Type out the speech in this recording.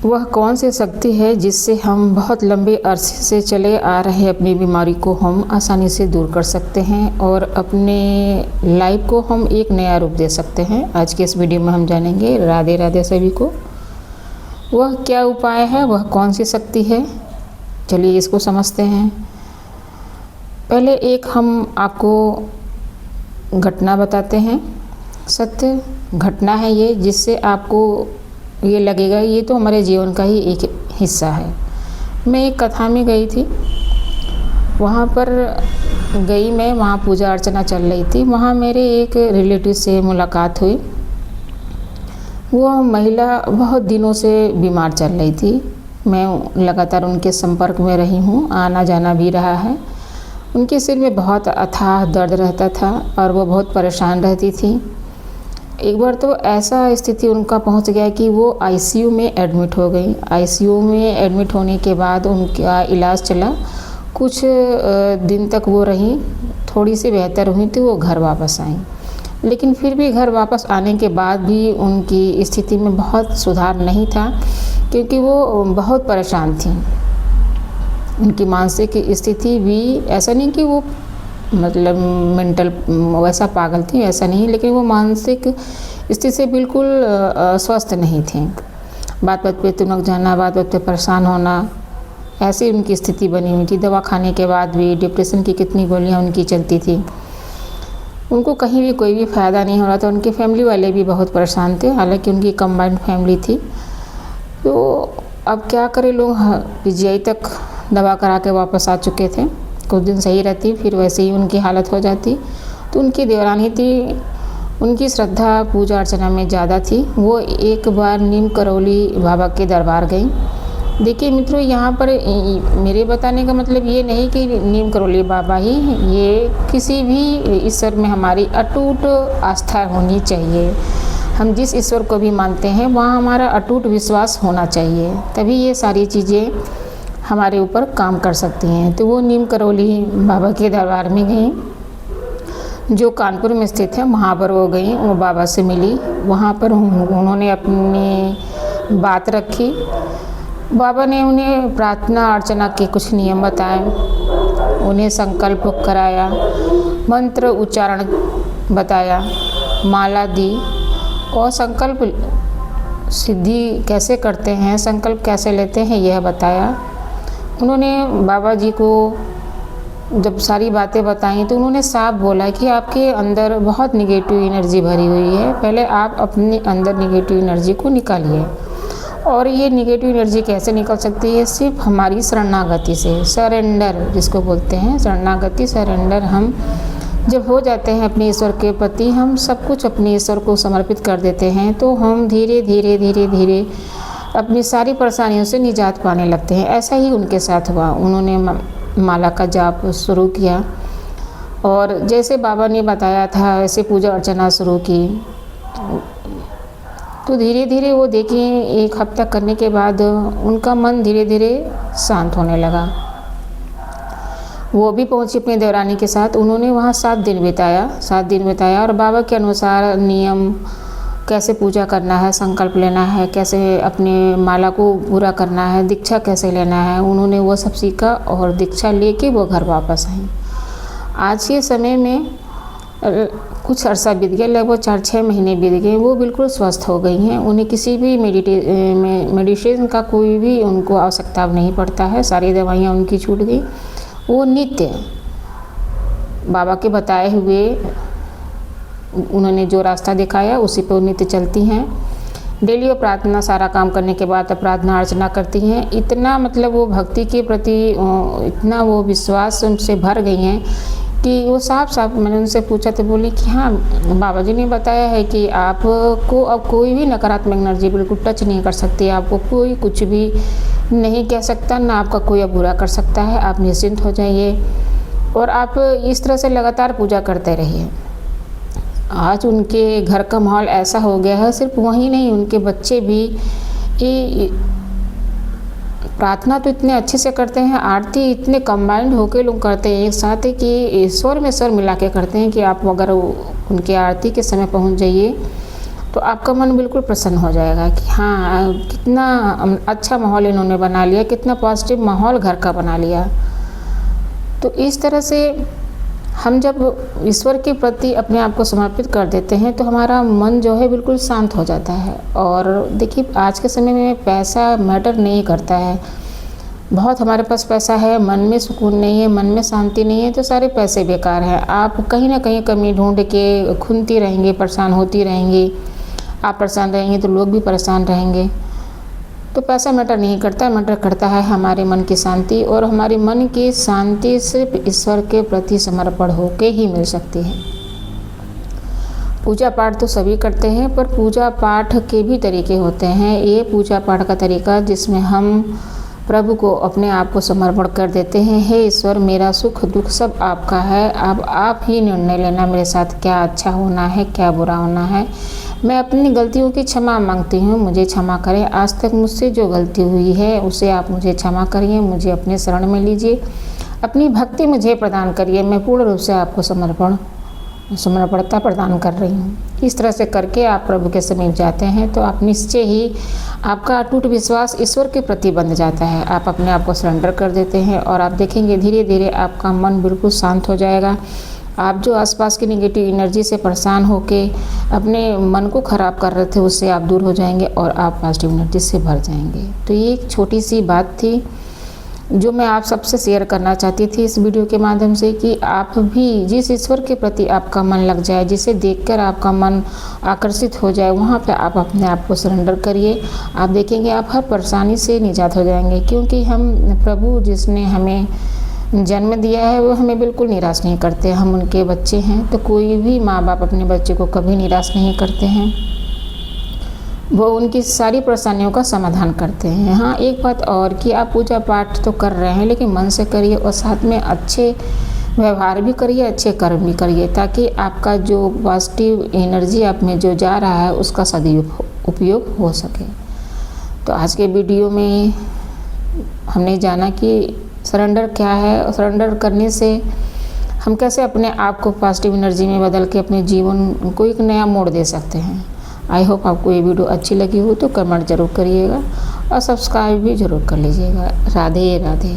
वह कौन सी शक्ति है जिससे हम बहुत लंबे अरसे से चले आ रहे अपनी बीमारी को हम आसानी से दूर कर सकते हैं और अपने लाइफ को हम एक नया रूप दे सकते हैं। आज के इस वीडियो में हम जानेंगे। राधे राधे सभी को। वह क्या उपाय है, वह कौन सी शक्ति है, चलिए इसको समझते हैं। पहले एक हम आपको घटना बताते हैं। सत्य घटना है ये, जिससे आपको ये लगेगा ये तो हमारे जीवन का ही एक हिस्सा है। मैं एक कथा में गई थी, वहाँ पर गई मैं, वहाँ पूजा अर्चना चल रही थी। वहाँ मेरे एक रिलेटिव से मुलाकात हुई। वो महिला बहुत दिनों से बीमार चल रही थी। मैं लगातार उनके संपर्क में रही हूँ, आना जाना भी रहा है। उनके सिर में बहुत अथाह दर्द रहता था और वो बहुत परेशान रहती थी। एक बार तो ऐसा स्थिति उनका पहुंच गया कि वो आईसीयू में एडमिट हो गई। आईसीयू में एडमिट होने के बाद उनका इलाज चला। कुछ दिन तक वो रहीं, थोड़ी सी बेहतर हुई तो वो घर वापस आई। लेकिन फिर भी घर वापस आने के बाद भी उनकी स्थिति में बहुत सुधार नहीं था, क्योंकि वो बहुत परेशान थी। उनकी मानसिक स्थिति भी ऐसा नहीं कि वो मतलब मेंटल वैसा पागल थी, ऐसा नहीं, लेकिन वो मानसिक स्थिति से बिल्कुल स्वस्थ नहीं थी। बात बात पे तुनक जाना, बात बात पे परेशान होना, ऐसी उनकी स्थिति बनी हुई थी। दवा खाने के बाद भी डिप्रेशन की कितनी गोलियां उनकी चलती थी। उनको कहीं भी कोई भी फ़ायदा नहीं हो रहा था। उनके फैमिली वाले भी बहुत परेशान थे, हालांकि उनकी कंबाइंड फैमिली थी। तो अब क्या करें, लोग पीजीआई तक दवा करा के वापस आ चुके थे। कुछ दिन सही रहती, फिर वैसे ही उनकी हालत हो जाती। तो उनकी देवरानी थी, उनकी श्रद्धा पूजा अर्चना में ज़्यादा थी। वो एक बार नीम करौली बाबा के दरबार गई। देखिए मित्रों, यहाँ पर मेरे बताने का मतलब ये नहीं कि नीम करौली बाबा ही, ये किसी भी ईश्वर में हमारी अटूट आस्था होनी चाहिए। हम जिस ईश्वर को भी मानते हैं वहाँ हमारा अटूट विश्वास होना चाहिए, तभी ये सारी चीज़ें हमारे ऊपर काम कर सकती हैं। तो वो नीम करौली बाबा के दरबार में गई, जो कानपुर में स्थित है। वहाँ पर वो गई, वो बाबा से मिली। वहाँ पर उन्होंने अपनी बात रखी। बाबा ने उन्हें प्रार्थना अर्चना के कुछ नियम बताए, उन्हें संकल्प कराया, मंत्र उच्चारण बताया, माला दी और संकल्प सिद्धि कैसे करते हैं, संकल्प कैसे लेते हैं, यह बताया। उन्होंने बाबा जी को जब सारी बातें बताई तो उन्होंने साफ बोला कि आपके अंदर बहुत निगेटिव एनर्जी भरी हुई है, पहले आप अपने अंदर निगेटिव एनर्जी को निकालिए। और ये निगेटिव एनर्जी कैसे निकल सकती है? सिर्फ हमारी शरणागति से, सरेंडर जिसको बोलते हैं, शरणागति, सरेंडर। हम जब हो जाते हैं अपने ईश्वर के प्रति, हम सब कुछ अपने ईश्वर को समर्पित कर देते हैं, तो हम धीरे धीरे धीरे धीरे अपनी सारी परेशानियों से निजात पाने लगते हैं। ऐसा ही उनके साथ हुआ। उन्होंने माला का जाप शुरू किया और जैसे बाबा ने बताया था ऐसे पूजा अर्चना शुरू की। तो धीरे धीरे वो देखिए, एक हफ्ता करने के बाद उनका मन धीरे धीरे शांत होने लगा। वो भी पहुंची अपनी देवरानी के साथ। उन्होंने वहाँ 7 दिन बिताया और बाबा के अनुसार नियम, कैसे पूजा करना है, संकल्प लेना है, कैसे अपने माला को पूरा करना है, दीक्षा कैसे लेना है, उन्होंने वो सब सीखा और दीक्षा लेके वो घर वापस आई। आज के समय में कुछ अरसा बीत गया, लगभग 4-6 महीने बीत गए। वो बिल्कुल स्वस्थ हो गई हैं। उन्हें किसी भी मेडिटेशन का कोई भी उनको आवश्यकता नहीं पड़ता है। सारी दवाइयाँ उनकी छूट गई। वो नित्य बाबा के बताए हुए, उन्होंने जो रास्ता दिखाया उसी पर नित्य चलती हैं। डेली वो प्रार्थना, सारा काम करने के बाद प्रार्थना अर्चना करती हैं। इतना मतलब वो भक्ति के प्रति इतना वो विश्वास उनसे भर गई हैं कि वो साफ साफ, मैंने उनसे पूछा तो बोली कि हाँ, बाबा जी ने बताया है कि आपको अब कोई भी नकारात्मक एनर्जी बिल्कुल टच नहीं कर सकती, आपको कोई कुछ भी नहीं कह सकता, ना आपका कोई अब बुरा कर सकता है। आप निश्चिंत हो जाइए और आप इस तरह से लगातार पूजा करते रहिए। आज उनके घर का माहौल ऐसा हो गया है, सिर्फ वही नहीं, उनके बच्चे भी प्रार्थना तो इतने अच्छे से करते हैं, आरती इतने कंबाइंड होकर लोग करते हैं एक साथ कि ईश्वर में स्वर मिला के करते हैं कि आप अगर उनके आरती के समय पहुंच जाइए तो आपका मन बिल्कुल प्रसन्न हो जाएगा कि हाँ, कितना अच्छा माहौल इन्होंने बना लिया, कितना पॉजिटिव माहौल घर का बना लिया। तो इस तरह से हम जब ईश्वर के प्रति अपने आप को समर्पित कर देते हैं तो हमारा मन जो है बिल्कुल शांत हो जाता है। और देखिए, आज के समय में पैसा मैटर नहीं करता है। बहुत हमारे पास पैसा है, मन में सुकून नहीं है, मन में शांति नहीं है, तो सारे पैसे बेकार हैं। आप कहीं ना कहीं कमी ढूंढ के खूंदती रहेंगी, परेशान होती रहेंगी। आप परेशान रहेंगे तो लोग भी परेशान रहेंगे। तो पैसा मैटर नहीं करता, मैटर करता है हमारे मन की शांति। और हमारे मन की शांति सिर्फ ईश्वर के प्रति समर्पण होके ही मिल सकती है। पूजा पाठ तो सभी करते हैं, पर पूजा पाठ के भी तरीके होते हैं। ये पूजा पाठ का तरीका जिसमें हम प्रभु को अपने आप को समर्पण कर देते हैं। हे ईश्वर, मेरा सुख दुख सब आपका है, अब आप ही निर्णय लेना मेरे साथ क्या अच्छा होना है, क्या बुरा होना है। मैं अपनी गलतियों की क्षमा मांगती हूँ, मुझे क्षमा करें। आज तक मुझसे जो गलती हुई है उसे आप मुझे क्षमा करिए, मुझे अपने शरण में लीजिए, अपनी भक्ति मुझे प्रदान करिए। मैं पूर्ण रूप से आपको समर्पणता प्रदान कर रही हूँ। इस तरह से करके आप प्रभु के समीप जाते हैं तो आप निश्चय ही आपका अटूट विश्वास ईश्वर के प्रति बंध जाता है। आप अपने आप को सरेंडर कर देते हैं और आप देखेंगे धीरे धीरे आपका मन बिल्कुल शांत हो जाएगा। आप जो आसपास की नेगेटिव एनर्जी से परेशान होके अपने मन को ख़राब कर रहे थे उससे आप दूर हो जाएंगे और आप पॉजिटिव एनर्जी से भर जाएंगे। तो ये एक छोटी सी बात थी जो मैं आप सबसे शेयर करना चाहती थी इस वीडियो के माध्यम से, कि आप भी जिस ईश्वर के प्रति आपका मन लग जाए, जिसे देखकर आपका मन आकर्षित हो जाए, वहाँ पे आप अपने आप को सरेंडर करिए। आप देखेंगे आप हर परेशानी से निजात हो जाएंगे, क्योंकि हम प्रभु जिसने हमें जन्म दिया है वो हमें बिल्कुल निराश नहीं करते। हम उनके बच्चे हैं, तो कोई भी माँ बाप अपने बच्चे को कभी निराश नहीं करते हैं। वो उनकी सारी परेशानियों का समाधान करते हैं। हाँ, एक बात और कि आप पूजा पाठ तो कर रहे हैं लेकिन मन से करिए और साथ में अच्छे व्यवहार भी करिए, अच्छे कर्म भी करिए, ताकि आपका जो पॉजिटिव एनर्जी आप में जो जा रहा है उसका सदुपयोग हो सके। तो आज के वीडियो में हमने जाना कि सरेंडर क्या है और सरेंडर करने से हम कैसे अपने आप को पॉजिटिव एनर्जी में बदल के अपने जीवन को एक नया मोड़ दे सकते हैं। आई होप आपको ये वीडियो अच्छी लगी हो तो कमेंट ज़रूर करिएगा और सब्सक्राइब भी ज़रूर कर लीजिएगा। राधे राधे।